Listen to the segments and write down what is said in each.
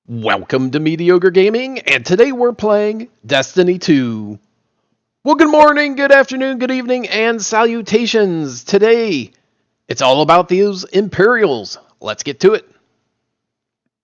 Welcome to Mediocre Gaming, and today we're playing Destiny 2. Well, good morning, good afternoon, good evening, and salutations. Today, it's all about those Imperials. Let's get to it.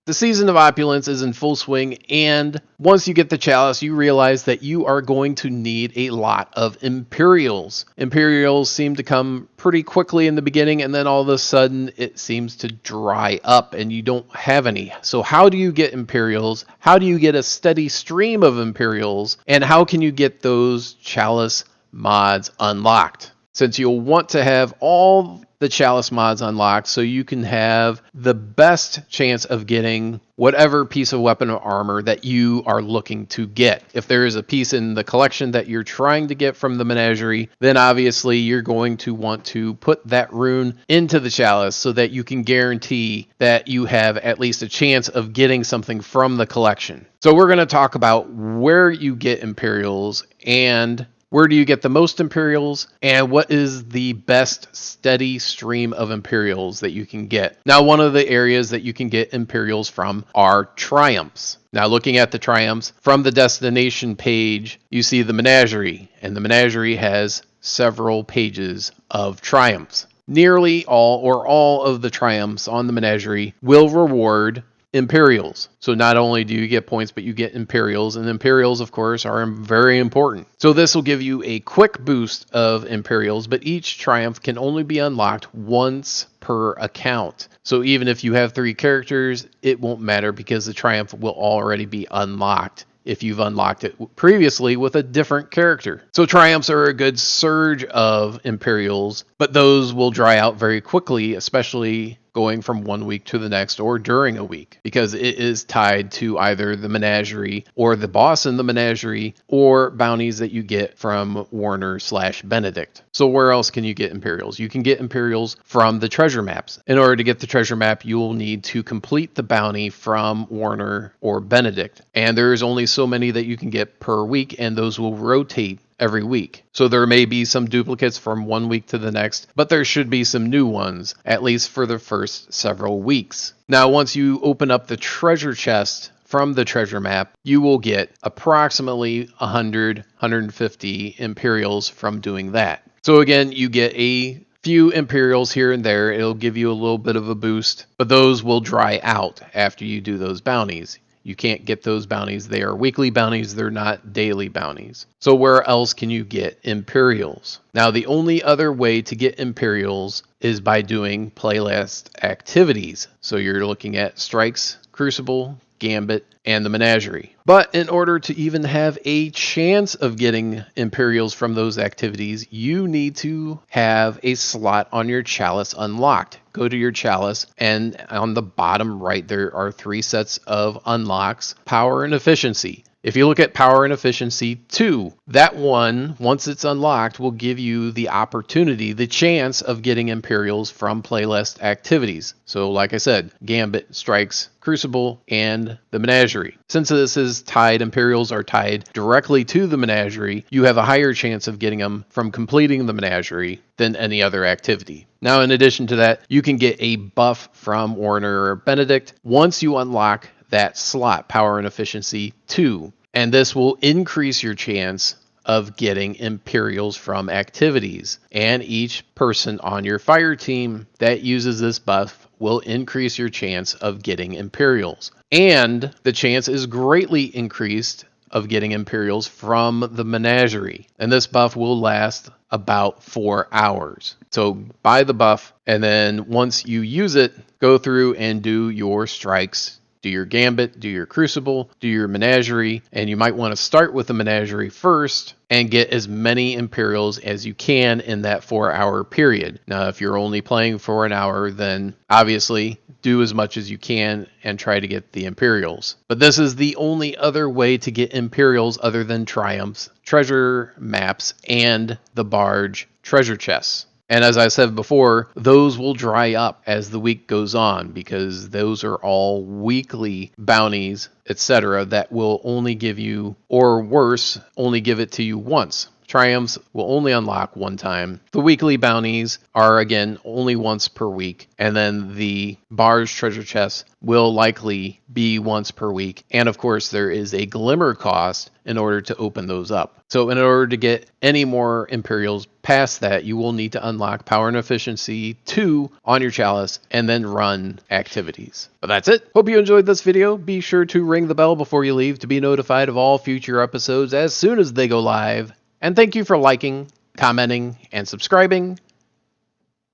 The season of Opulence is in full swing, and once you get the chalice, you realize that you are going to need a lot of Imperials. Imperials seem to come pretty quickly in the beginning, and then all of a sudden it seems to dry up, and you don't have any. So how do you get Imperials? How do you get a steady stream of Imperials? And how can you get those chalice mods unlocked? Since you'll want to have all the chalice mods unlocked so you can have the best chance of getting whatever piece of weapon or armor that you are looking to get. If there is a piece in the collection that you're trying to get from the menagerie, then obviously you're going to want to put that rune into the chalice so that you can guarantee that you have at least a chance of getting something from the collection. So we're going to talk about where you get Imperials and where do you get the most Imperials, and what is the best steady stream of Imperials that you can get? Now, one of the areas that you can get Imperials from are triumphs. Now, looking at the triumphs, from the destination page, you see the menagerie, and the menagerie has several pages of triumphs. Nearly all of the triumphs on the menagerie will reward Imperials. So not only do you get points, but you get Imperials, and Imperials, of course, are very important. So this will give you a quick boost of Imperials, but each triumph can only be unlocked once per account. So even if you have 3 characters, it won't matter because the triumph will already be unlocked if you've unlocked it previously with a different character. So triumphs are a good surge of Imperials, but those will dry out very quickly, especially going from one week to the next or during a week, because it is tied to either the menagerie or the boss in the menagerie or bounties that you get from Warner/Benedict. So where else can you get Imperials? You can get Imperials from the treasure maps. In order to get the treasure map, you will need to complete the bounty from Warner or Benedict. And there's only so many that you can get per week, and those will rotate every week. So there may be some duplicates from one week to the next, but there should be some new ones, at least for the first several weeks. Now, once you open up the treasure chest from the treasure map, you will get approximately 150 Imperials from doing that. So again, you get a few Imperials here and there. It'll give you a little bit of a boost, but those will dry out after you do those bounties. You can't get those bounties. They are weekly bounties. They're not daily bounties. So where else can you get Imperials? Now, the only other way to get Imperials is by doing playlist activities. So you're looking at Strikes, Crucible, Gambit, and the Menagerie. But in order to even have a chance of getting Imperials from those activities, you need to have a slot on your chalice unlocked. Go to your chalice, and on the bottom right, there are 3 sets of unlocks: power and efficiency. If you look at power and efficiency 2, that one, once it's unlocked, will give you the opportunity, the chance of getting Imperials from playlist activities. So like I said, Gambit, Strikes, Crucible, and the Menagerie. Since this is tied, Imperials are tied directly to the Menagerie, you have a higher chance of getting them from completing the Menagerie than any other activity. Now, in addition to that, you can get a buff from Warner or Benedict once you unlock that slot, power and efficiency 2, and this will increase your chance of getting Imperials from activities. And each person on your fire team that uses this buff will increase your chance of getting Imperials. And the chance is greatly increased of getting Imperials from the Menagerie. And this buff will last about 4 hours. So buy the buff, and then once you use it, go through and do your strikes. Do your Gambit, do your Crucible, do your Menagerie, and you might want to start with the Menagerie first and get as many Imperials as you can in that 4-hour period. Now, if you're only playing for an hour, then obviously do as much as you can and try to get the Imperials. But this is the only other way to get Imperials other than triumphs, treasure maps, and the barge treasure chests. And as I said before, those will dry up as the week goes on because those are all weekly bounties, etc., that will only give you, or worse, only give it to you once. Triumphs will only unlock one time. The weekly bounties are, again, only once per week. And then the Bar's treasure chests will likely be once per week. And of course, there is a glimmer cost in order to open those up. So in order to get any more Imperials past that, you will need to unlock Power and Efficiency 2 on your chalice and then run activities. But that's it. Hope you enjoyed this video. Be sure to ring the bell before you leave to be notified of all future episodes as soon as they go live. And thank you for liking, commenting, and subscribing.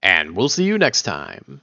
And we'll see you next time.